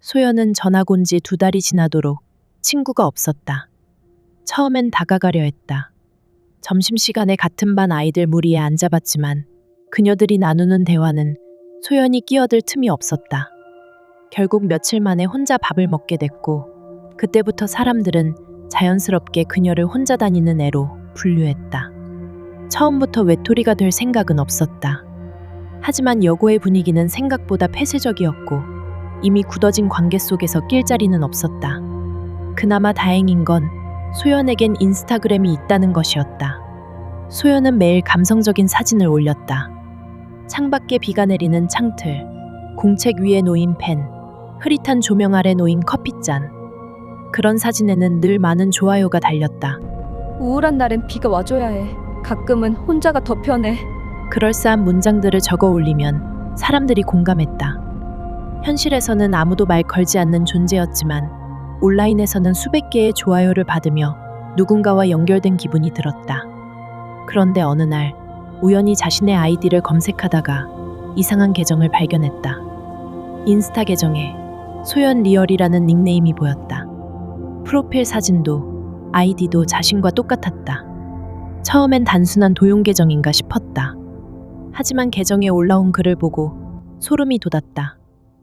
소연은 전학 온 지 2달이 지나도록 친구가 없었다. 처음엔 다가가려 했다. 점심시간에 같은 반 아이들 무리에 앉아봤지만 그녀들이 나누는 대화는 소연이 끼어들 틈이 없었다. 결국 며칠 만에 혼자 밥을 먹게 됐고 그때부터 사람들은 자연스럽게 그녀를 혼자 다니는 애로 분류했다. 처음부터 외톨이가 될 생각은 없었다. 하지만 여고의 분위기는 생각보다 폐쇄적이었고 이미 굳어진 관계 속에서 낄 자리는 없었다. 그나마 다행인 건 소연에겐 인스타그램이 있다는 것이었다. 소연은 매일 감성적인 사진을 올렸다. 창밖에 비가 내리는 창틀, 공책 위에 놓인 펜, 흐릿한 조명 아래 놓인 커피잔. 그런 사진에는 늘 많은 좋아요가 달렸다. 우울한 날엔 비가 와줘야 해. 가끔은 혼자가 더 편해. 그럴싸한 문장들을 적어 올리면 사람들이 공감했다. 현실에서는 아무도 말 걸지 않는 존재였지만 온라인에서는 수백 개의 좋아요를 받으며 누군가와 연결된 기분이 들었다. 그런데 어느 날 우연히 자신의 아이디를 검색하다가 이상한 계정을 발견했다. 인스타 계정에 소연 리얼이라는 닉네임이 보였다. 프로필 사진도 아이디도 자신과 똑같았다. 처음엔 단순한 도용 계정인가 싶었다. 하지만 계정에 올라온 글을 보고 소름이 돋았다.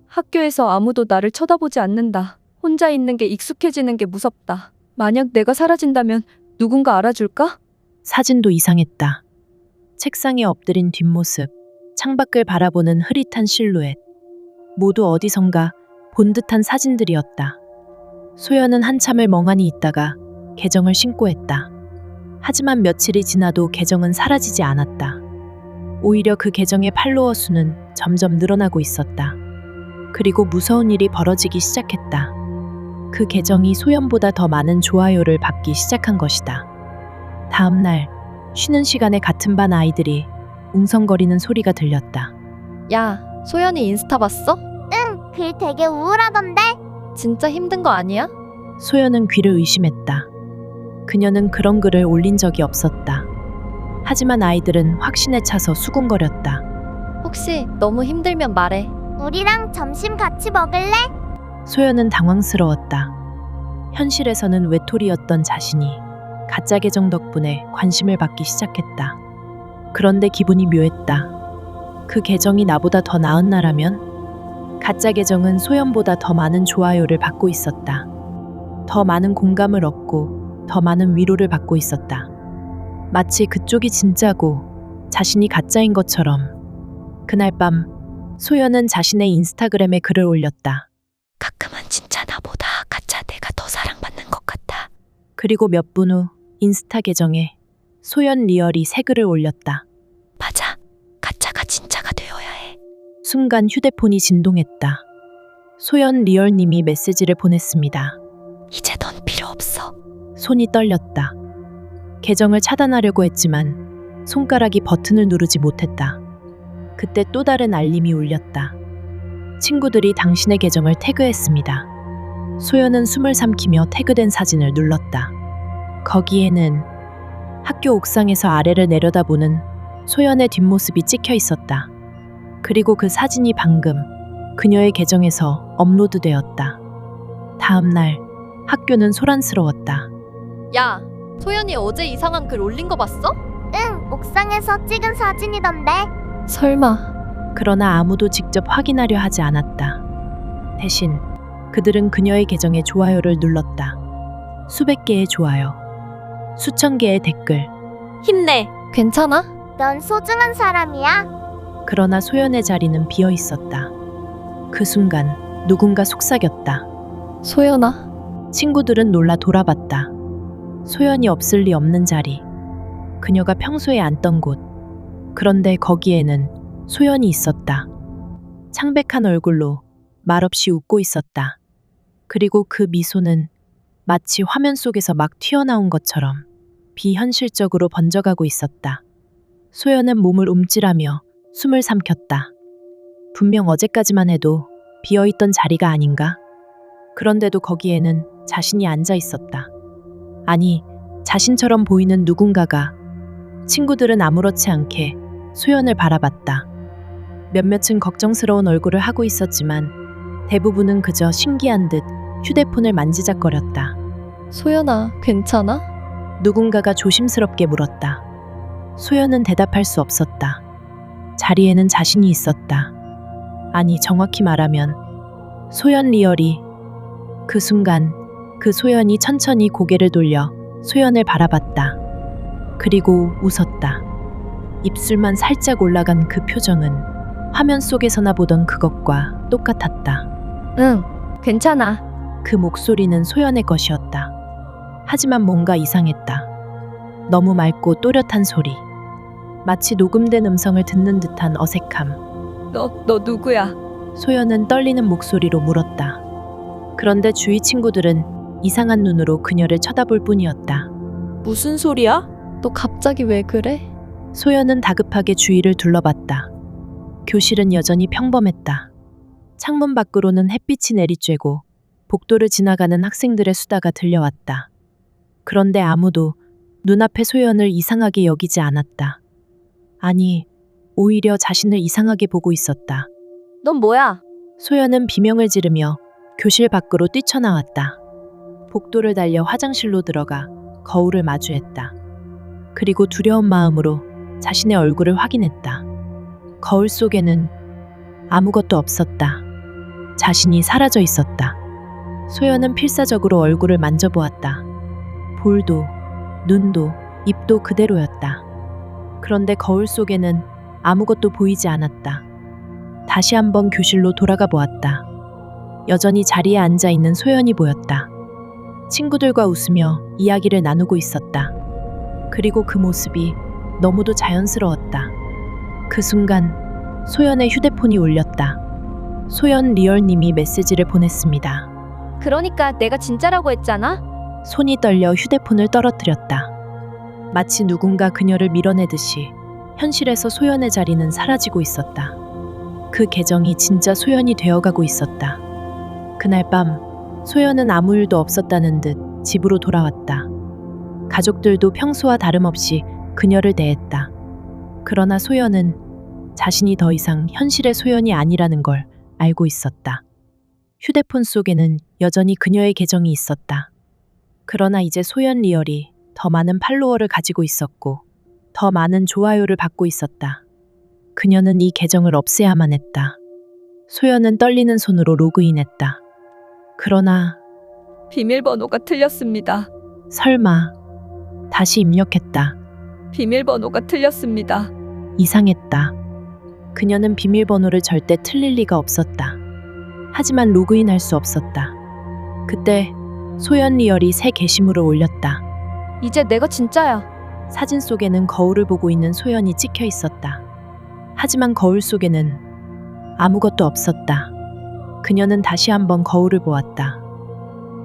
학교에서 아무도 나를 쳐다보지 않는다. 혼자 있는 게 익숙해지는 게 무섭다. 만약 내가 사라진다면 누군가 알아줄까? 사진도 이상했다. 책상에 엎드린 뒷모습, 창밖을 바라보는 흐릿한 실루엣. 모두 어디선가 본 듯한 사진들이었다. 소연은 한참을 멍하니 있다가 계정을 신고했다. 하지만 며칠이 지나도 계정은 사라지지 않았다. 오히려 그 계정의 팔로워 수는 점점 늘어나고 있었다. 그리고 무서운 일이 벌어지기 시작했다. 그 계정이 소연보다 더 많은 좋아요를 받기 시작한 것이다. 다음 날 쉬는 시간에 같은 반 아이들이 웅성거리는 소리가 들렸다. 야, 소연이 인스타 봤어? 응, 글 되게 우울하던데? 진짜 힘든 거 아니야? 소연은 귀를 의심했다. 그녀는 그런 글을 올린 적이 없었다. 하지만 아이들은 확신에 차서 수군거렸다. 혹시 너무 힘들면 말해. 우리랑 점심 같이 먹을래? 소연은 당황스러웠다. 현실에서는 외톨이였던 자신이 가짜 계정 덕분에 관심을 받기 시작했다. 그런데 기분이 묘했다. 그 계정이 나보다 더 나은 나라면? 가짜 계정은 소연보다 더 많은 좋아요를 받고 있었다. 더 많은 공감을 얻고 더 많은 위로를 받고 있었다. 마치 그쪽이 진짜고 자신이 가짜인 것처럼. 그날 밤 소연은 자신의 인스타그램에 글을 올렸다. 가끔은 진짜 나보다 가짜 내가 더 사랑받는 것 같아. 그리고 몇 분 후 인스타 계정에 소연 리얼이 새 글을 올렸다. 맞아. 가짜가 진짜가 되어야 해. 순간 휴대폰이 진동했다. 소연 리얼님이 메시지를 보냈습니다. 이제 넌 필요 없어. 손이 떨렸다. 계정을 차단하려고 했지만 손가락이 버튼을 누르지 못했다. 그때 또 다른 알림이 울렸다. 친구들이 당신의 계정을 태그했습니다. 소연은 숨을 삼키며 태그된 사진을 눌렀다. 거기에는 학교 옥상에서 아래를 내려다보는 소연의 뒷모습이 찍혀 있었다. 그리고 그 사진이 방금 그녀의 계정에서 업로드되었다. 다음 날 학교는 소란스러웠다. 야, 소연이 어제 이상한 글 올린 거 봤어? 응, 옥상에서 찍은 사진이던데? 설마. 그러나 아무도 직접 확인하려 하지 않았다. 대신 그들은 그녀의 계정에 좋아요를 눌렀다. 수백 개의 좋아요, 수천 개의 댓글. 힘내. 괜찮아? 넌 소중한 사람이야? 그러나 소연의 자리는 비어 있었다. 그 순간 누군가 속삭였다. 소연아. 친구들은 놀라 돌아봤다. 소연이 없을 리 없는 자리. 그녀가 평소에 앉던 곳. 그런데 거기에는 소연이 있었다. 창백한 얼굴로 말없이 웃고 있었다. 그리고 그 미소는 마치 화면 속에서 막 튀어나온 것처럼 비현실적으로 번져가고 있었다. 소연은 몸을 움찔하며 숨을 삼켰다. 분명 어제까지만 해도 비어있던 자리가 아닌가? 그런데도 거기에는 자신이 앉아 있었다. 아니, 자신처럼 보이는 누군가가. 친구들은 아무렇지 않게 소연을 바라봤다. 몇몇은 걱정스러운 얼굴을 하고 있었지만 대부분은 그저 신기한 듯 휴대폰을 만지작거렸다. 소연아, 괜찮아? 누군가가 조심스럽게 물었다. 소연은 대답할 수 없었다. 자리에는 자신이 있었다. 아니, 정확히 말하면 소연 리얼이. 그 순간 그 소연이 천천히 고개를 돌려 소연을 바라봤다. 그리고 웃었다. 입술만 살짝 올라간 그 표정은 화면 속에서나 보던 그것과 똑같았다. 응, 괜찮아. 그 목소리는 소연의 것이었다. 하지만 뭔가 이상했다. 너무 맑고 또렷한 소리. 마치 녹음된 음성을 듣는 듯한 어색함. 너 누구야? 소연은 떨리는 목소리로 물었다. 그런데 주위 친구들은 이상한 눈으로 그녀를 쳐다볼 뿐이었다. 무슨 소리야? 너 갑자기 왜 그래? 소연은 다급하게 주위를 둘러봤다. 교실은 여전히 평범했다. 창문 밖으로는 햇빛이 내리쬐고 복도를 지나가는 학생들의 수다가 들려왔다. 그런데 아무도 눈앞의 소연을 이상하게 여기지 않았다. 아니, 오히려 자신을 이상하게 보고 있었다. 넌 뭐야? 소연은 비명을 지르며 교실 밖으로 뛰쳐나왔다. 복도를 달려 화장실로 들어가 거울을 마주했다. 그리고 두려운 마음으로 자신의 얼굴을 확인했다. 거울 속에는 아무것도 없었다. 자신이 사라져 있었다. 소연은 필사적으로 얼굴을 만져보았다. 볼도, 눈도, 입도 그대로였다. 그런데 거울 속에는 아무것도 보이지 않았다. 다시 한번 교실로 돌아가 보았다. 여전히 자리에 앉아 있는 소연이 보였다. 친구들과 웃으며 이야기를 나누고 있었다. 그리고 그 모습이 너무도 자연스러웠다. 그 순간 소연의 휴대폰이 울렸다. 소연 리얼님이 메시지를 보냈습니다. 그러니까 내가 진짜라고 했잖아? 손이 떨려 휴대폰을 떨어뜨렸다. 마치 누군가 그녀를 밀어내듯이 현실에서 소연의 자리는 사라지고 있었다. 그 계정이 진짜 소연이 되어가고 있었다. 그날 밤 소연은 아무 일도 없었다는 듯 집으로 돌아왔다. 가족들도 평소와 다름없이 그녀를 대했다. 그러나 소연은 자신이 더 이상 현실의 소연이 아니라는 걸 알고 있었다. 휴대폰 속에는 여전히 그녀의 계정이 있었다. 그러나 이제 소연 리얼이 더 많은 팔로워를 가지고 있었고 더 많은 좋아요를 받고 있었다. 그녀는 이 계정을 없애야만 했다. 소연은 떨리는 손으로 로그인했다. 그러나 비밀번호가 틀렸습니다. 설마 다시 입력했다. 비밀번호가 틀렸습니다. 이상했다. 그녀는 비밀번호를 절대 틀릴 리가 없었다. 하지만 로그인할 수 없었다. 그때 소연 리얼이 새 게시물을 올렸다. 이제 내가 진짜야. 사진 속에는 거울을 보고 있는 소연이 찍혀 있었다. 하지만 거울 속에는 아무것도 없었다. 그녀는 다시 한번 거울을 보았다.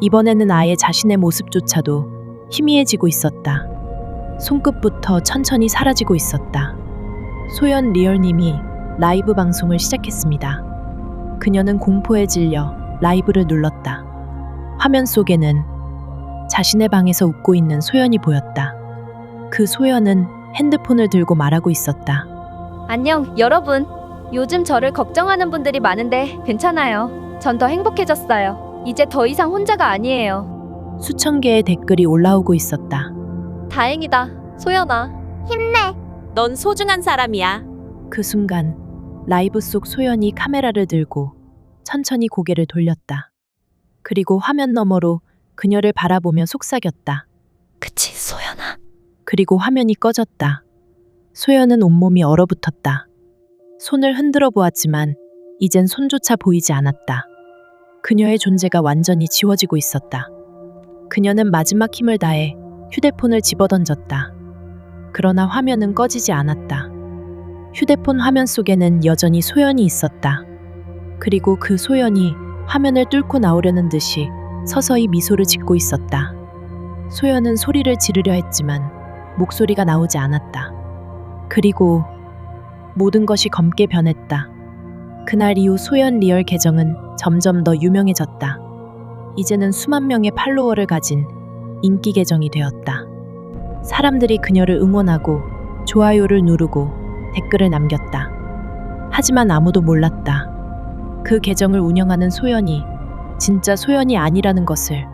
이번에는 아예 자신의 모습조차도 희미해지고 있었다. 손끝부터 천천히 사라지고 있었다. 소연 리얼님이 라이브 방송을 시작했습니다. 그녀는 공포에 질려 라이브를 눌렀다. 화면 속에는 자신의 방에서 웃고 있는 소연이 보였다. 그 소연은 핸드폰을 들고 말하고 있었다. 안녕, 여러분. 요즘 저를 걱정하는 분들이 많은데 괜찮아요. 전 더 행복해졌어요. 이제 더 이상 혼자가 아니에요. 수천 개의 댓글이 올라오고 있었다. 다행이다, 소연아. 힘내. 넌 소중한 사람이야. 그 순간 라이브 속 소연이 카메라를 들고 천천히 고개를 돌렸다. 그리고 화면 너머로 그녀를 바라보며 속삭였다. 그치, 소연아. 그리고 화면이 꺼졌다. 소연은 온몸이 얼어붙었다. 손을 흔들어 보았지만 이젠 손조차 보이지 않았다. 그녀의 존재가 완전히 지워지고 있었다. 그녀는 마지막 힘을 다해 휴대폰을 집어던졌다. 그러나 화면은 꺼지지 않았다. 휴대폰 화면 속에는 여전히 소연이 있었다. 그리고 그 소연이 화면을 뚫고 나오려는 듯이 서서히 미소를 짓고 있었다. 소연은 소리를 지르려 했지만 목소리가 나오지 않았다. 그리고 모든 것이 검게 변했다. 그날 이후 소연 리얼 계정은 점점 더 유명해졌다. 이제는 수만 명의 팔로워를 가진 인기 계정이 되었다. 사람들이 그녀를 응원하고 좋아요를 누르고 댓글을 남겼다. 하지만 아무도 몰랐다. 그 계정을 운영하는 소연이 진짜 소연이 아니라는 것을